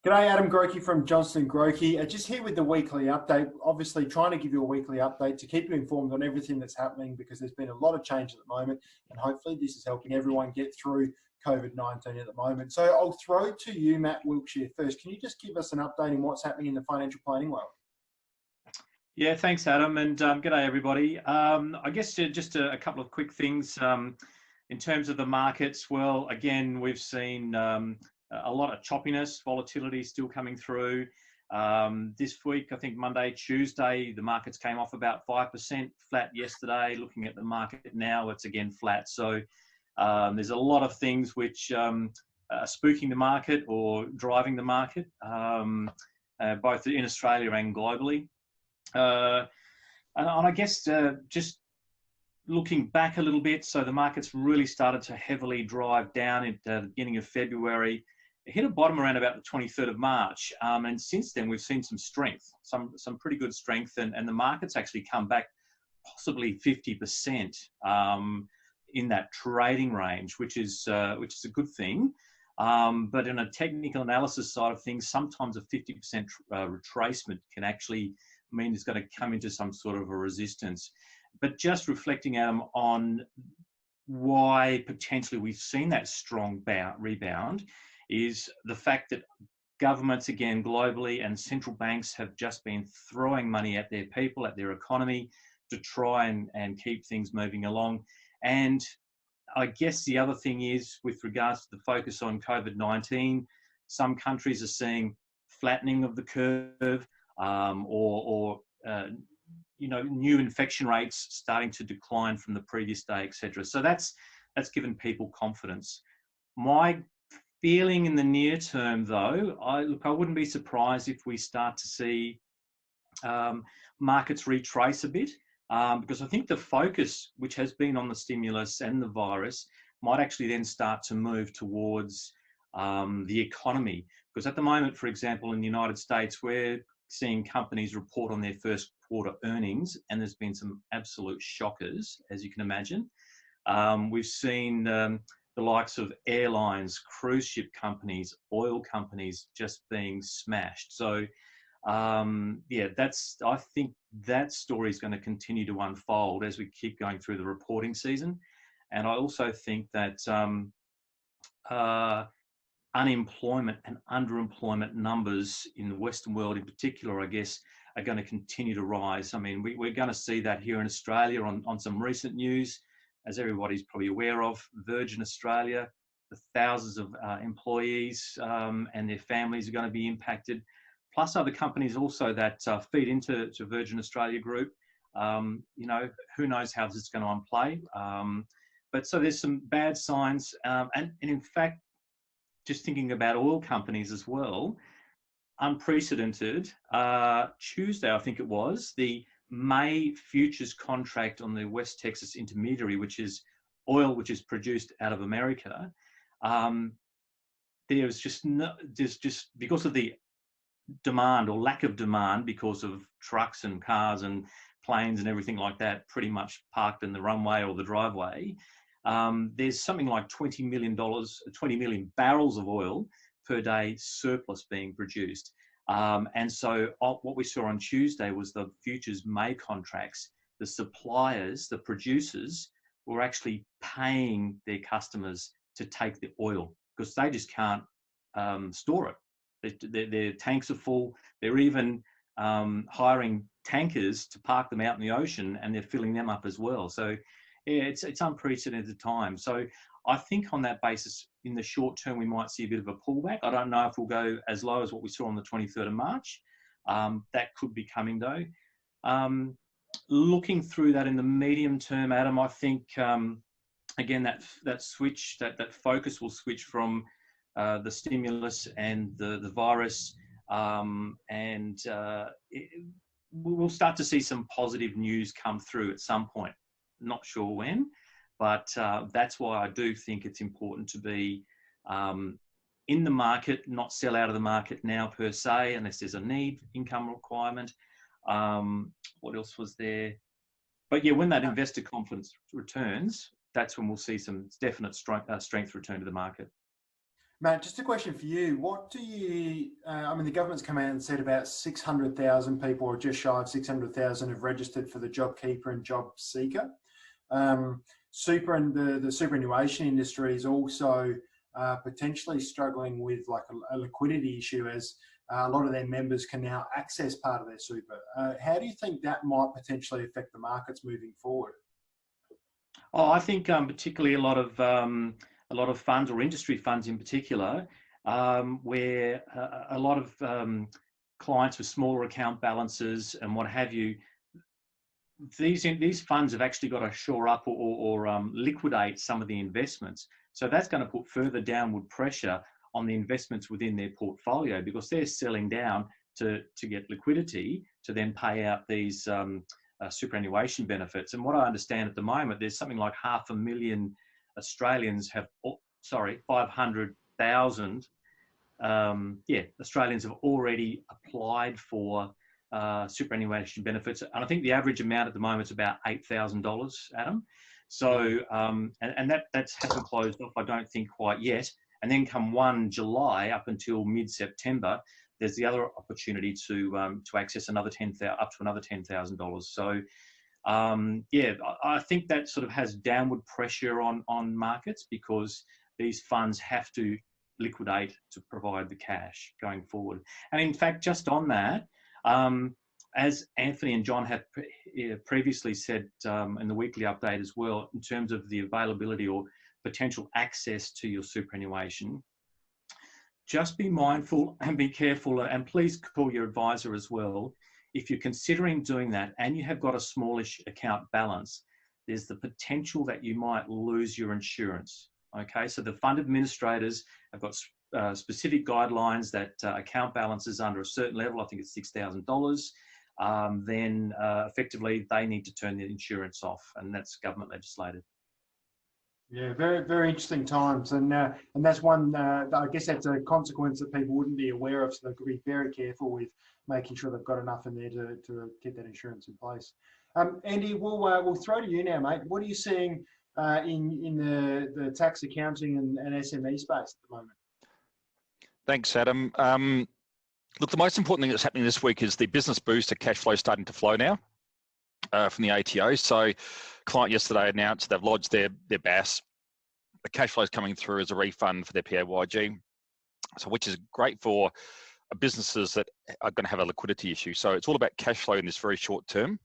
G'day, Adam Grocke from Johnston Grocke. Just here with the weekly update. Obviously, trying to give you a weekly update to keep you informed on everything that's happening because there's been a lot of change at the moment, and hopefully this is helping everyone get through COVID-19 at the moment. So I'll throw to you, Matt Wilkshire, first. Can you just give us an update on what's happening in the financial planning world? Yeah, thanks, Adam, and g'day, everybody. I guess just a couple of quick things in terms of the markets. Well, again, we've seen a lot of choppiness, volatility still coming through. This week, I think Monday, Tuesday, the markets came off about 5%, flat yesterday. Looking at the market now, it's again flat. So there's a lot of things which are spooking the market or driving the market, both in Australia and globally. And I guess just looking back a little bit, so the market's really started to heavily drive down at the beginning of February. It hit a bottom around about the 23rd of March. And since then, we've seen some strength, some pretty good strength. And the market's actually come back possibly 50% in that trading range, which is a good thing. But in a technical analysis side of things, sometimes a 50% retracement can actually mean it's going to come into some sort of a resistance. But just reflecting, Adam, on why potentially we've seen that strong rebound is the fact that governments, again, globally, and central banks have just been throwing money at their people, at their economy, to try and keep things moving along. And I guess the other thing is, with regards to the focus on COVID-19, some countries are seeing flattening of the curve, or new infection rates starting to decline from the previous day, etc. So that's given people confidence. My feeling in the near term, though, I wouldn't be surprised if we start to see markets retrace a bit, because I think the focus, which has been on the stimulus and the virus, might actually then start to move towards the economy. Because at the moment, for example, in the United States, we're seeing companies report on their first quarter earnings, and there's been some absolute shockers, as you can imagine. We've seen the likes of airlines, cruise ship companies, oil companies just being smashed. So, yeah, I think that story is going to continue to unfold as we keep going through the reporting season. And I also think that unemployment and underemployment numbers in the Western world in particular, I guess, are going to continue to rise. I mean, we're going to see that here in Australia on some recent news, as everybody's probably aware of. Virgin Australia, the thousands of employees and their families are going to be impacted, plus other companies also that feed into Virgin Australia Group. Who knows how this is going to play. But so there's some bad signs. And in fact, just thinking about oil companies as well, unprecedented. Tuesday, I think it was, the May futures contract on the West Texas Intermediary, which is oil which is produced out of America. There's just because of the demand or lack of demand, because of trucks and cars and planes and everything like that pretty much parked in the runway or the driveway. There's something like $20 million barrels of oil per day surplus being produced. And so what we saw on Tuesday was the futures May contracts, the suppliers, the producers, were actually paying their customers to take the oil because they just can't store it. Their tanks are full. They're even hiring tankers to park them out in the ocean, and they're filling them up as well. So yeah, it's unprecedented time. So I think on that basis, in the short term, we might see a bit of a pullback. I don't know if we'll go as low as what we saw on the 23rd of March. That could be coming though. Looking through that in the medium term, Adam, I think, again, that switch, that focus will switch from the stimulus and the virus, we'll start to see some positive news come through at some point. Not sure when, but that's why I do think it's important to be in the market, not sell out of the market now per se, unless there's a need, income requirement. What else was there? But yeah, when that investor confidence returns, that's when we'll see some definite strength return to the market. Matt, just a question for you. What do you, I mean, the government's come out and said about 600,000 people, or just shy of 600,000, have registered for the JobKeeper and JobSeeker. The superannuation industry is also potentially struggling with like a liquidity issue, as a lot of their members can now access part of their super. How do you think that might potentially affect the markets moving forward? Oh, I think particularly a lot of funds, or industry funds in particular, where a lot of clients with smaller account balances and what have you, these funds have actually got to shore up or liquidate some of the investments. So that's going to put further downward pressure on the investments within their portfolio, because they're selling down to get liquidity to then pay out these superannuation benefits. And what I understand at the moment, there's something like 500,000 Australians have, 500,000, Australians have already applied for superannuation benefits. And I think the average amount at the moment is about $8,000, Adam. So, and that hasn't closed off, I don't think, quite yet. And then come 1 July up until mid-September, there's the other opportunity to access up to another $10,000. So, I think that sort of has downward pressure on markets, because these funds have to liquidate to provide the cash going forward. And in fact, just on that, as Anthony and John have previously said in the weekly update as well, in terms of the availability or potential access to your superannuation, just be mindful and be careful, and please call your advisor as well. If you're considering doing that and you have got a smallish account balance, there's the potential that you might lose your insurance. Okay, so the fund administrators have got specific guidelines that account balances under a certain level, I think it's $6,000, then effectively they need to turn the insurance off, and that's government legislated. Yeah, very, very interesting times, and that's one. I guess that's a consequence that people wouldn't be aware of, so they could be very careful with making sure they've got enough in there to get that insurance in place. Andy, we'll throw to you now, mate. What are you seeing in the tax accounting and SME space at the moment? Thanks, Adam. Look, the most important thing that's happening this week is the business booster cash flow starting to flow now from the ATO. So, client yesterday announced they've lodged their BAS. The cash flow is coming through as a refund for their PAYG, so which is great for businesses that are going to have a liquidity issue. So it's all about cash flow in this very short term.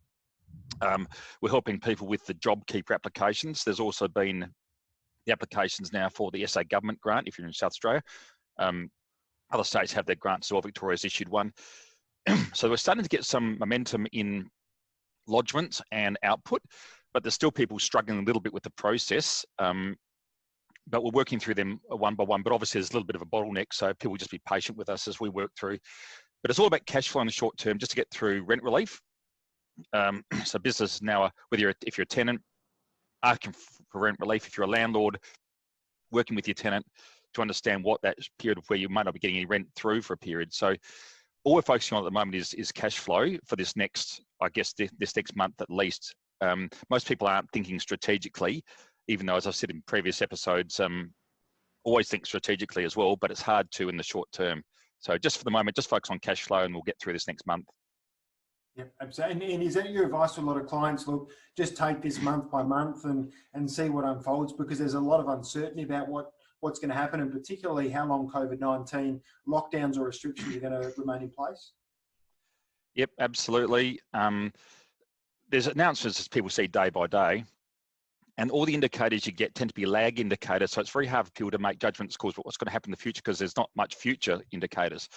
We're helping people with the JobKeeper applications. There's also been the applications now for the SA government grant if you're in South Australia. Other states have their grants as well. Victoria's issued one. So we're starting to get some momentum in lodgements and output, but there's still people struggling a little bit with the process. But we're working through them one by one. But obviously there's a little bit of a bottleneck, so people just be patient with us as we work through. But it's all about cash flow in the short term, just to get through rent relief. So business now, if you're a tenant, asking for rent relief. If you're a landlord, working with your tenant to understand what that period of where you might not be getting any rent through for a period. So all we're focusing on at the moment is cash flow for this next, I guess, this next month at least. Most people aren't thinking strategically, even though, as I've said in previous episodes, always think strategically as well, but it's hard to in the short term. So just for the moment, just focus on cash flow and we'll get through this next month. Yeah, absolutely. And is that your advice to a lot of clients? Look, just take this month by month and see what unfolds, because there's a lot of uncertainty about what's going to happen, and particularly how long COVID-19 lockdowns or restrictions are going to remain in place? Yep, absolutely. There's announcements as people see day by day, and all the indicators you get tend to be lag indicators. So it's very hard for people to make judgments calls about what's going to happen in the future, because there's not much future indicators.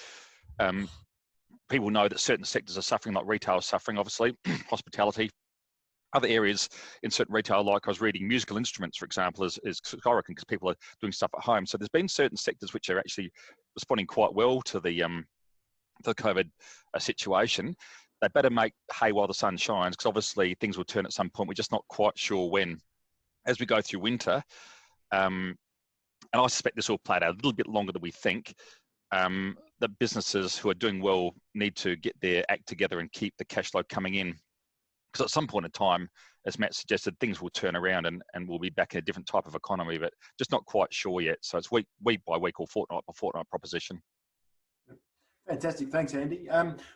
People know that certain sectors are suffering, like retail is suffering, obviously, hospitality. Other areas in certain retail, like I was reading, musical instruments, for example, is skyrocketing because people are doing stuff at home. So there's been certain sectors which are actually responding quite well to the COVID situation. They better make hay while the sun shines, because obviously things will turn at some point. We're just not quite sure when. As we go through winter, and I suspect this will play out a little bit longer than we think, the businesses who are doing well need to get their act together and keep the cash flow coming in. Because at some point in time, as Matt suggested, things will turn around and we'll be back in a different type of economy, but just not quite sure yet. So it's week by week or fortnight by fortnight proposition. Fantastic. Thanks, Andy.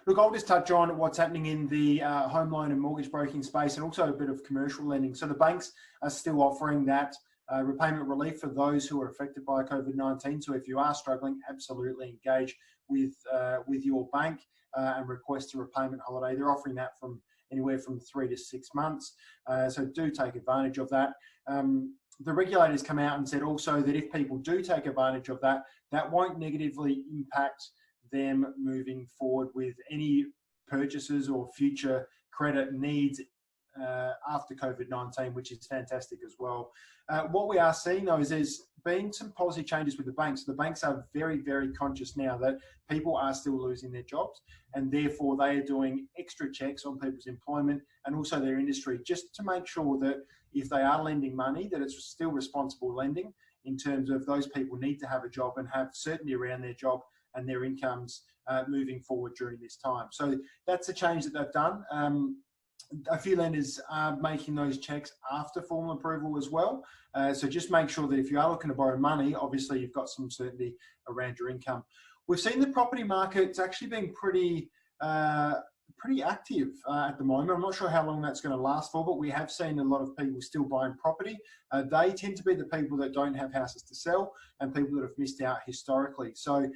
Look, I'll just touch on what's happening in the home loan and mortgage broking space, and also a bit of commercial lending. So the banks are still offering that repayment relief for those who are affected by COVID-19. So if you are struggling, absolutely engage with your bank and request a repayment holiday. They're offering that from anywhere from 3 to 6 months. So do take advantage of that. The regulators come out and said also that if people do take advantage of that, that won't negatively impact them moving forward with any purchases or future credit needs after COVID-19, which is fantastic as well. What we are seeing though is there's been some policy changes with the banks. The banks are very, very conscious now that people are still losing their jobs, and therefore they are doing extra checks on people's employment and also their industry, just to make sure that if they are lending money, that it's still responsible lending, in terms of those people need to have a job and have certainty around their job and their incomes moving forward during this time. So that's a change that they've done. A few lenders are making those checks after formal approval as well. So just make sure that if you are looking to borrow money, obviously you've got some certainty around your income. We've seen the property market's actually been pretty active at the moment. I'm not sure how long that's going to last for, but we have seen a lot of people still buying property. They tend to be the people that don't have houses to sell and people that have missed out historically. So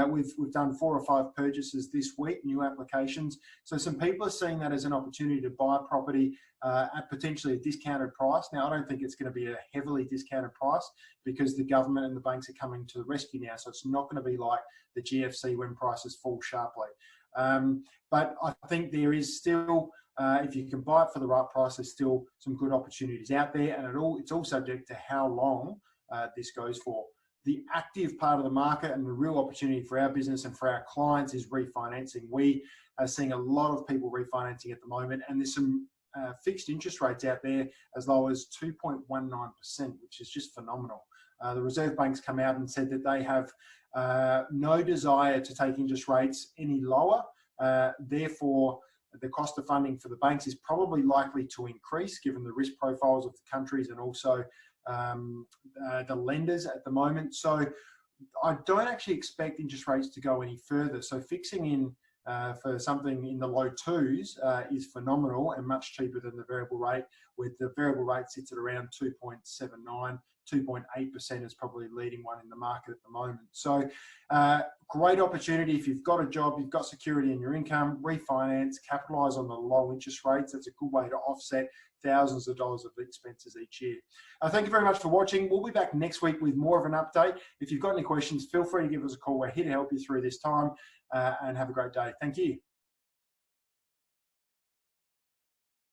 we've done 4 or 5 purchases this week, new applications. So some people are seeing that as an opportunity to buy property at potentially a discounted price. Now, I don't think it's going to be a heavily discounted price because the government and the banks are coming to the rescue now. So it's not going to be like the GFC when prices fall sharply. But I think there is still, if you can buy it for the right price, there's still some good opportunities out there, and it's all subject to how long this goes for. The active part of the market and the real opportunity for our business and for our clients is refinancing. We are seeing a lot of people refinancing at the moment, and there's some fixed interest rates out there as low as 2.19%, which is just phenomenal. The Reserve Bank's come out and said that they have no desire to take interest rates any lower. Therefore, the cost of funding for the banks is probably likely to increase given the risk profiles of the countries and also the lenders at the moment. So I don't actually expect interest rates to go any further. So fixing in for something in the low 2s is phenomenal and much cheaper than the variable rate, with the variable rate sits at around 2.79. 2.8% is probably leading one in the market at the moment. So great opportunity if you've got a job, you've got security in your income, refinance, capitalise on the low interest rates. That's a good way to offset thousands of dollars of expenses each year. Thank you very much for watching. We'll be back next week with more of an update. If you've got any questions, feel free to give us a call. We're here to help you through this time, and have a great day. Thank you.